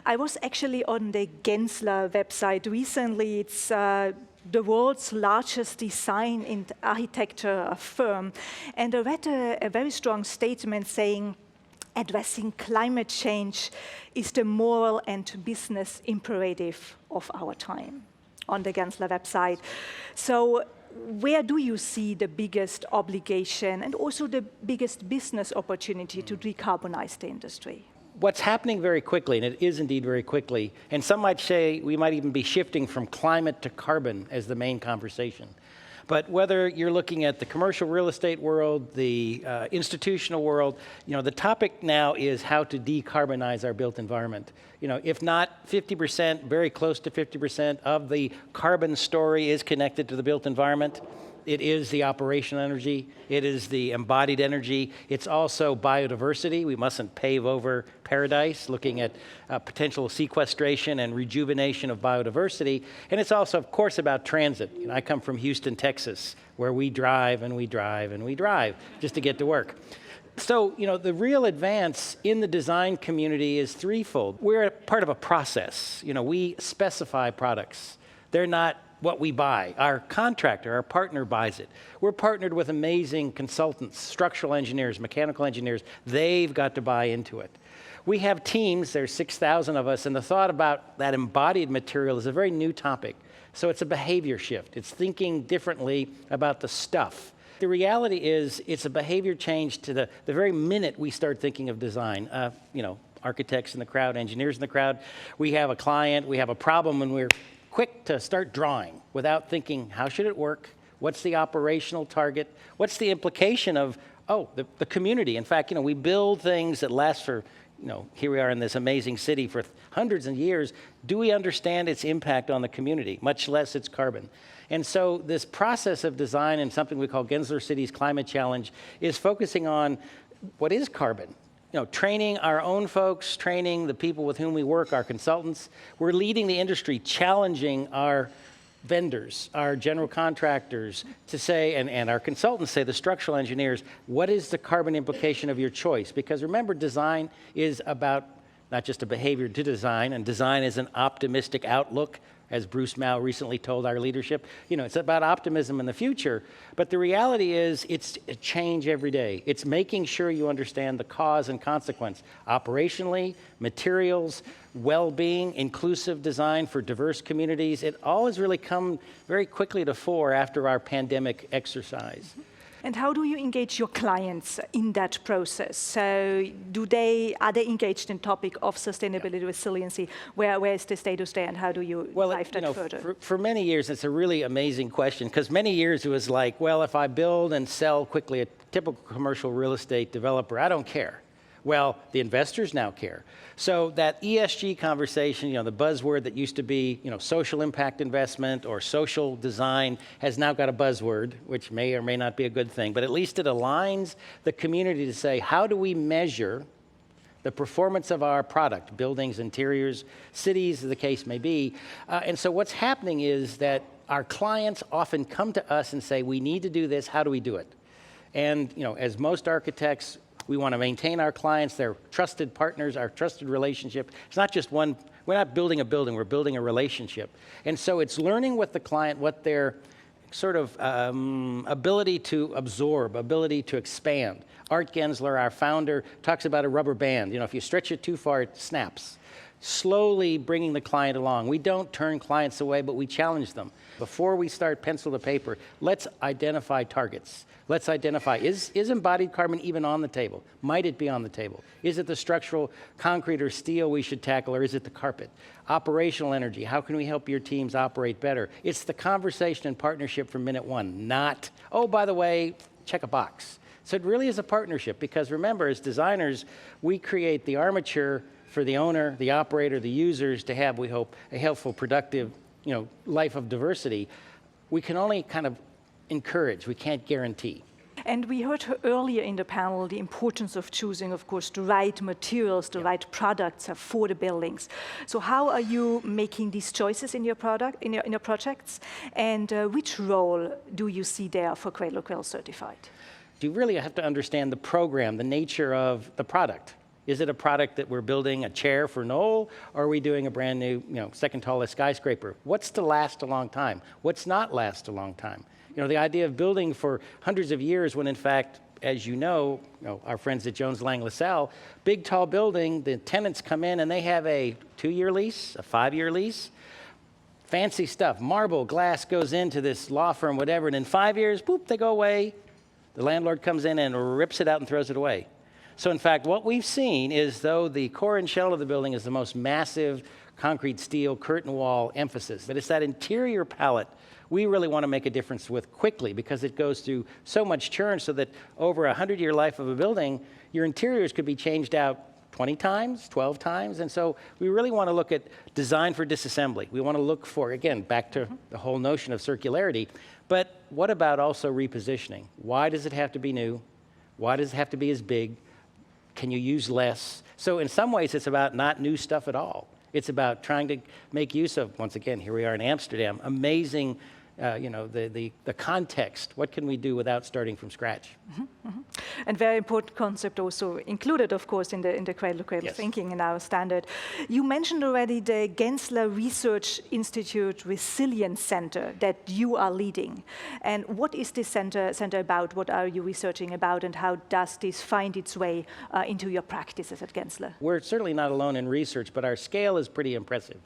I was actually on the Gensler website recently. It's the world's largest design and architecture firm. And I read a very strong statement saying, addressing climate change is the moral and business imperative of our time, on the Gensler website. So where do you see the biggest obligation and also the biggest business opportunity to decarbonize the industry? What's happening very quickly, and it is indeed very quickly, and some might say we might even be shifting from climate to carbon as the main conversation. But whether you're looking at the commercial real estate world, the institutional world, the topic now is how to decarbonize our built environment. If not 50%, very close to 50% of the carbon story is connected to the built environment. It is the operational energy. It is the embodied energy. It's also biodiversity. We mustn't pave over paradise, looking at potential sequestration and rejuvenation of biodiversity. And it's also, of course, about transit. I come from Houston, Texas, where we drive and we drive and we drive just to get to work. So, the real advance in the design community is threefold. We're a part of a process. We specify products. They're not what we buy. Our contractor, our partner buys it. We're partnered with amazing consultants, structural engineers, mechanical engineers. They've got to buy into it. We have teams, there's 6,000 of us, and the thought about that embodied material is a very new topic. So it's a behavior shift. It's thinking differently about the stuff. The reality is it's a behavior change to the very minute we start thinking of design. Architects in the crowd, engineers in the crowd. We have a client, we have a problem, and we're quick to start drawing without thinking, how should it work? What's the operational target? What's the implication of, the community? In fact, we build things that last for, here we are in this amazing city for hundreds of years. Do we understand its impact on the community, much less its carbon? And so this process of design and something we call Gensler City's Climate Challenge is focusing on what is carbon? Training our own folks, training the people with whom we work, our consultants. We're leading the industry, challenging our vendors, our general contractors to say, and our consultants say, the structural engineers, what is the carbon implication of your choice? Because remember, design is about not just a behavior to design, and design is an optimistic outlook, as Bruce Mao recently told our leadership. It's about optimism in the future, but the reality is it's a change every day. It's making sure you understand the cause and consequence, operationally, materials, well-being, inclusive design for diverse communities. It all has really come very quickly to fore after our pandemic exercise. And how do you engage your clients in that process? So are they engaged in topic of sustainability, resiliency? Where is the status there, and how do you drive that further? For many years, it's a really amazing question, because many years it was like, well, if I build and sell quickly, a typical commercial real estate developer, I don't care. Well, the investors now care. So that ESG conversation, the buzzword that used to be, social impact investment or social design has now got a buzzword, which may or may not be a good thing, but at least it aligns the community to say, how do we measure the performance of our product, buildings, interiors, cities, as the case may be. And so what's happening is that our clients often come to us and say, we need to do this, how do we do it? And as most architects, we want to maintain our clients, their trusted partners, our trusted relationship. It's not just one, we're not building a building, we're building a relationship. And so it's learning with the client what their sort of ability to absorb, ability to expand. Art Gensler, our founder, talks about a rubber band. If you stretch it too far, it snaps. Slowly bringing the client along. We don't turn clients away, but we challenge them. Before we start pencil to paper, let's identify targets. Let's identify, is embodied carbon even on the table? Might it be on the table? Is it the structural concrete or steel we should tackle, or is it the carpet? Operational energy, how can we help your teams operate better? It's the conversation and partnership from minute one, not, oh, by the way, check a box. So it really is a partnership, because remember, as designers, we create the armature for the owner, the operator, the users to have, we hope, a healthful, productive, life of diversity. We can only kind of encourage, we can't guarantee. And we heard earlier in the panel the importance of choosing, of course, the right materials, the right products for the buildings. So how are you making these choices in your product, in your projects? And which role do you see there for Cradle to Cradle Certified? You really have to understand the program, the nature of the product. Is it a product that we're building a chair for Noel, or are we doing a brand new, second tallest skyscraper? What's to last a long time? What's not last a long time? The idea of building for hundreds of years when in fact, as you know, our friends at Jones Lang LaSalle, big tall building, the tenants come in and they have a 2-year lease, a 5-year lease, fancy stuff, marble, glass goes into this law firm, whatever, and in 5 years, boop, they go away. The landlord comes in and rips it out and throws it away. So in fact, what we've seen is though the core and shell of the building is the most massive concrete steel curtain wall emphasis, but it's that interior palette we really want to make a difference with quickly because it goes through so much churn so that over a 100-year life of a building, your interiors could be changed out 20 times, 12 times. And so we really want to look at design for disassembly. We want to look for, again, back to the whole notion of circularity. But what about also repositioning? Why does it have to be new? Why does it have to be as big? Can you use less? So in some ways, it's about not new stuff at all. It's about trying to make use of, once again, here we are in Amsterdam, amazing, the context. What can we do without starting from scratch? And very important concept also included, of course, in the cradle-to-cradle thinking in our standard. You mentioned already the Gensler Research Institute Resilience Center that you are leading. And what is this center about? What are you researching about? And how does this find its way into your practices at Gensler? We're certainly not alone in research, but our scale is pretty impressive.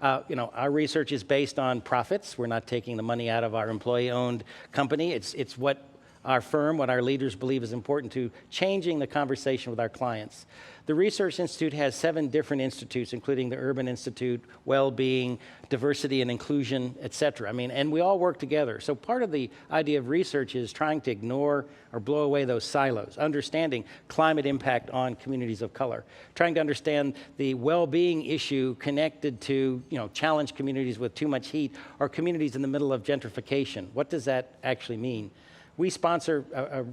Our research is based on profits. We're not taking the money out of our employee-owned company. It's what our firm, what our leaders believe is important to changing the conversation with our clients. The Research Institute has 7 different institutes, including the Urban Institute, Well-Being, Diversity and Inclusion, et cetera. And we all work together. So part of the idea of research is trying to ignore or blow away those silos, understanding climate impact on communities of color, trying to understand the well-being issue connected to, challenged communities with too much heat or communities in the middle of gentrification. What does that actually mean? We sponsor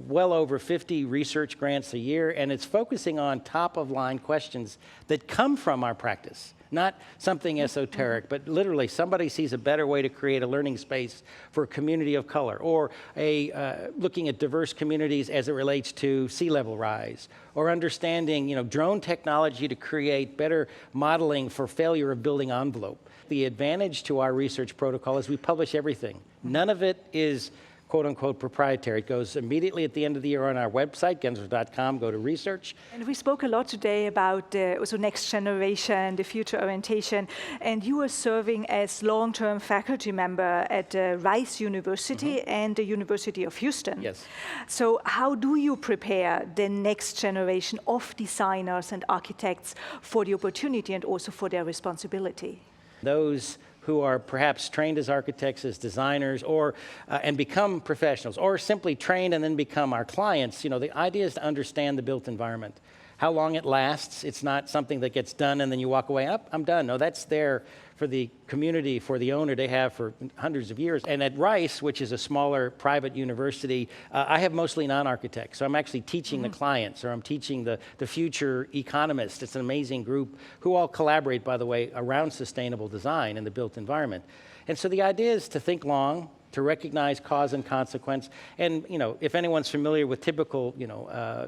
well over 50 research grants a year, and it's focusing on top-of-line questions that come from our practice, not something esoteric, but literally somebody sees a better way to create a learning space for a community of color, or looking at diverse communities as it relates to sea level rise, or understanding drone technology to create better modeling for failure of building envelope. The advantage to our research protocol is we publish everything. None of it is quote-unquote proprietary. It goes immediately at the end of the year on our website, Gensler.com, go to research. And we spoke a lot today about also next generation, the future orientation, and you are serving as long-term faculty member at Rives University and the University of Houston. Yes. So how do you prepare the next generation of designers and architects for the opportunity and also for their responsibility? Those who are perhaps trained as architects, as designers, or and become professionals, or simply trained and then become our clients. The idea is to understand the built environment, how long it lasts. It's not something that gets done and then you walk away, I'm done. No, that's there for the community, for the owner to have for hundreds of years. And at Rice, which is a smaller private university, I have mostly non-architects. So I'm actually teaching the clients, or I'm teaching the future economists. It's an amazing group who all collaborate, by the way, around sustainable design in the built environment. And so the idea is to think long, to recognize cause and consequence. And, if anyone's familiar with typical,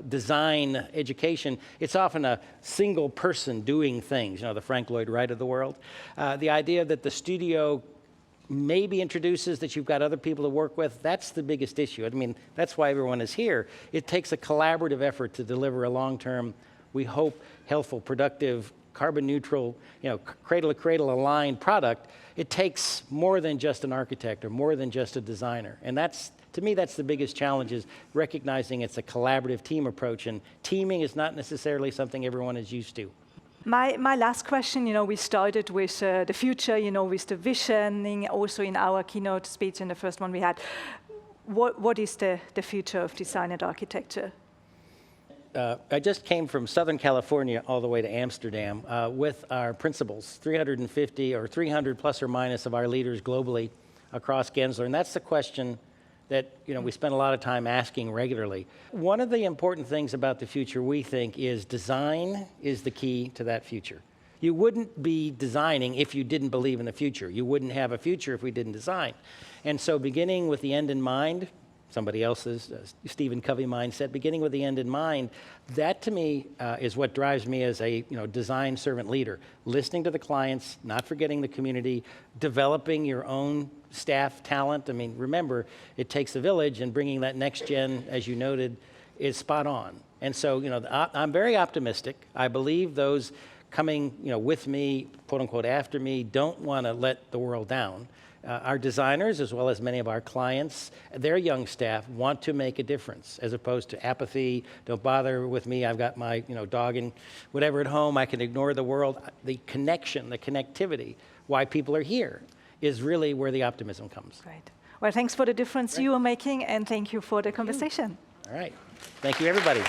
design education, it's often a single person doing things, the Frank Lloyd Wright of the world. The idea that the studio maybe introduces that you've got other people to work with, that's the biggest issue. That's why everyone is here. It takes a collaborative effort to deliver a long-term, we hope, healthful, productive, carbon neutral, cradle-to-cradle aligned product. It takes more than just an architect or more than just a designer. And to me, that's the biggest challenge, is recognizing it's a collaborative team approach, and teaming is not necessarily something everyone is used to. My last question, we started with the future, with the visioning, also in our keynote speech in the first one we had. What is the future of design and architecture? I just came from Southern California all the way to Amsterdam with our principals, 350 or 300 plus or minus of our leaders globally across Gensler. And that's the question that we spend a lot of time asking regularly. One of the important things about the future, we think, is design is the key to that future. You wouldn't be designing if you didn't believe in the future. You wouldn't have a future if we didn't design. And so beginning with the end in mind, somebody else's Stephen Covey mindset, beginning with the end in mind. That to me is what drives me as a design servant leader. Listening to the clients, not forgetting the community, developing your own staff talent. I mean, remember, it takes a village, and bringing that next gen, as you noted, is spot on. And so, I'm very optimistic. I believe those coming, with me, quote unquote, after me, don't want to let the world down. Our designers, as well as many of our clients, their young staff want to make a difference, as opposed to apathy. Don't bother with me. I've got my, dog and whatever at home. I can ignore the world. The connection, the connectivity, why people are here, is really where the optimism comes. Great. Well, thanks for the difference you are making, and thank you for the conversation. All right. Thank you, everybody.